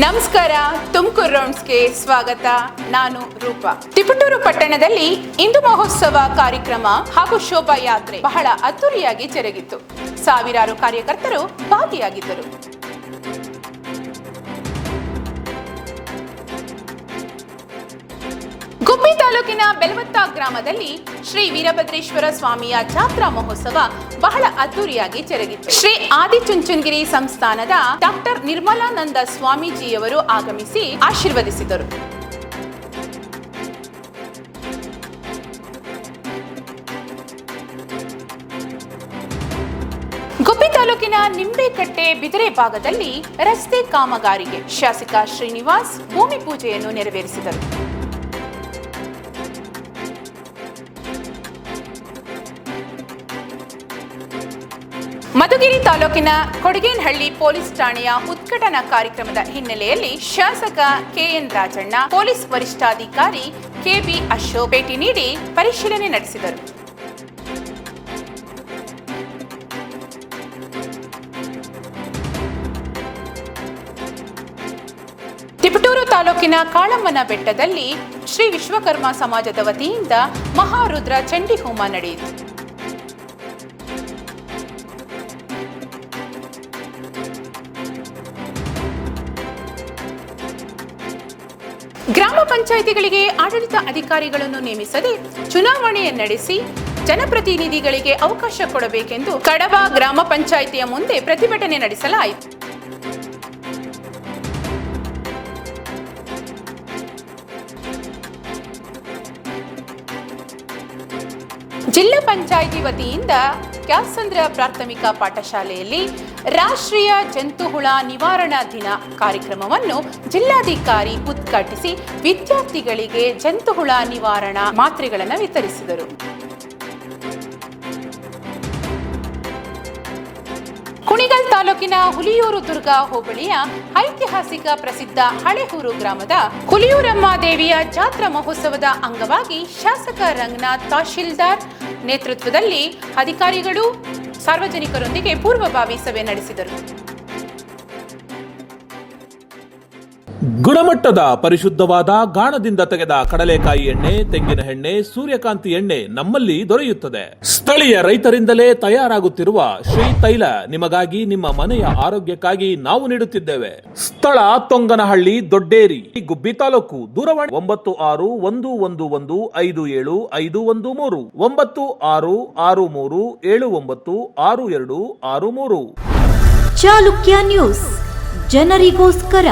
ನಮಸ್ಕಾರ, ತುಮಕೂರು ರೌಂಡ್ಸ್ಗೆ ಸ್ವಾಗತ. ನಾನು ರೂಪಾ. ತಿಪಟೂರು ಪಟ್ಟಣದಲ್ಲಿ ಹಿಂದೂ ಮಹೋತ್ಸವ ಕಾರ್ಯಕ್ರಮ ಹಾಗೂ ಶೋಭಾಯಾತ್ರೆ ಬಹಳ ಅದ್ದೂರಿಯಾಗಿ ಜರುಗಿತು. ಸಾವಿರಾರು ಕಾರ್ಯಕರ್ತರು ಭಾಗಿಯಾಗಿದ್ದರು. ಗುಬ್ಬಿ ತಾಲೂಕಿನ ಬೆಲವತ್ತ ಗ್ರಾಮದಲ್ಲಿ ಶ್ರೀ ವೀರಭದ್ರೇಶ್ವರ ಸ್ವಾಮಿಯ ಜಾತ್ರಾ ಮಹೋತ್ಸವ ಬಹಳ ಅದ್ದೂರಿಯಾಗಿ ಜರುಗಿತು. ಶ್ರೀ ಆದಿಚುಂಚನಗಿರಿ ಸಂಸ್ಥಾನದ ಡಾಕ್ಟರ್ ನಿರ್ಮಲಾನಂದ ಸ್ವಾಮೀಜಿಯವರು ಆಗಮಿಸಿ ಆಶೀರ್ವದಿಸಿದರು. ಗುಬ್ಬಿ ತಾಲೂಕಿನ ನಿಂಬೇಕಟ್ಟೆ ಬಿದರೆ ಭಾಗದಲ್ಲಿ ರಸ್ತೆ ಕಾಮಗಾರಿಗೆ ಶಾಸಕ ಶ್ರೀನಿವಾಸ್ ಭೂಮಿ ಪೂಜೆಯನ್ನು ನೆರವೇರಿಸಿದರು. ಮಧುಗಿರಿ ತಾಲೂಕಿನ ಕೊಡಗೇನಹಳ್ಳಿ ಪೊಲೀಸ್ ಠಾಣೆಯ ಉದ್ಘಾಟನಾ ಕಾರ್ಯಕ್ರಮದ ಹಿನ್ನೆಲೆಯಲ್ಲಿ ಶಾಸಕ ಕೆಎನ್ ರಾಜಣ್ಣ, ಪೊಲೀಸ್ ವರಿಷ್ಠಾಧಿಕಾರಿ ಕೆಬಿ ಅಶೋಕ್ ಭೇಟಿ ನೀಡಿ ಪರಿಶೀಲನೆ ನಡೆಸಿದರು. ತಿಪಟೂರು ತಾಲೂಕಿನ ಕಾಳಮ್ಮನ ಬೆಟ್ಟದಲ್ಲಿ ಶ್ರೀ ವಿಶ್ವಕರ್ಮ ಸಮಾಜದ ವತಿಯಿಂದ ಮಹಾರುದ್ರ ಚಂಡಿ ಹೋಮ ನಡೆಯಿತು. ಗ್ರಾಮ ಪಂಚಾಯಿತಿಗಳಿಗೆ ಆಡಳಿತ ಅಧಿಕಾರಿಗಳನ್ನು ನೇಮಿಸದೆ ಚುನಾವಣೆ ನಡೆಸಿ ಜನಪ್ರತಿನಿಧಿಗಳಿಗೆ ಅವಕಾಶ ಕೊಡಬೇಕೆಂದು ಕಡಬ ಗ್ರಾಮ ಪಂಚಾಯಿತಿಯ ಮುಂದೆ ಪ್ರತಿಭಟನೆ ನಡೆಸಲಾಯಿತು. ಜಿಲ್ಲಾ ಪಂಚಾಯಿತಿ ವತಿಯಿಂದ ಕ್ಯಾತ್ಸಂದ್ರ ಪ್ರಾಥಮಿಕ ಪಾಠಶಾಲೆಯಲ್ಲಿ ರಾಷ್ಟ್ರೀಯ ಜಂತುಹುಳ ನಿವಾರಣಾ ದಿನ ಕಾರ್ಯಕ್ರಮವನ್ನು ಜಿಲ್ಲಾಧಿಕಾರಿ ಉದ್ಘಾಟಿಸಿ ವಿದ್ಯಾರ್ಥಿಗಳಿಗೆ ಜಂತುಹುಳ ನಿವಾರಣಾ ಮಾತ್ರೆಗಳನ್ನು ವಿತರಿಸಿದರು. ಕುಣಿಗಲ್ ತಾಲೂಕಿನ ಹುಲಿಯೂರು ದುರ್ಗ ಹೋಬಳಿಯ ಐತಿಹಾಸಿಕ ಪ್ರಸಿದ್ಧ ಹಳೆಹೂರು ಗ್ರಾಮದ ಹುಲಿಯೂರಮ್ಮ ದೇವಿಯ ಜಾತ್ರಾ ಮಹೋತ್ಸವದ ಅಂಗವಾಗಿ ಶಾಸಕ ರಂಗನಾಥ್, ತಹಶೀಲ್ದಾರ್ ನೇತೃತ್ವದಲ್ಲಿ ಅಧಿಕಾರಿಗಳು ಸಾರ್ವಜನಿಕರೊಂದಿಗೆ ಪೂರ್ವಭಾವಿ ಸಭೆ ನಡೆಸಿದರು. ಗುಣಮಟ್ಟದ ಪರಿಶುದ್ಧವಾದ ಗಾಣದಿಂದ ತೆಗೆದ ಕಡಲೆಕಾಯಿ ಎಣ್ಣೆ, ತೆಂಗಿನ ಎಣ್ಣೆ, ಸೂರ್ಯಕಾಂತಿ ಎಣ್ಣೆ ನಮ್ಮಲ್ಲಿ ದೊರೆಯುತ್ತದೆ. ಸ್ಥಳೀಯ ರೈತರಿಂದಲೇ ತಯಾರಾಗುತ್ತಿರುವ ಶ್ರೀ ತೈಲ ನಿಮಗಾಗಿ, ನಿಮ್ಮ ಮನೆಯ ಆರೋಗ್ಯಕ್ಕಾಗಿ ನಾವು ನೀಡುತ್ತಿದ್ದೇವೆ. ಸ್ಥಳ ತೊಂಗನಹಳ್ಳಿ, ದೊಡ್ಡೇರಿ, ಗುಬ್ಬಿ ತಾಲೂಕು. ದೂರವಾಣಿ 9611575513 9663796263. ಚಾಲುಕ್ಯ ನ್ಯೂಸ್, ಜನರಿಗೋಸ್ಕರ.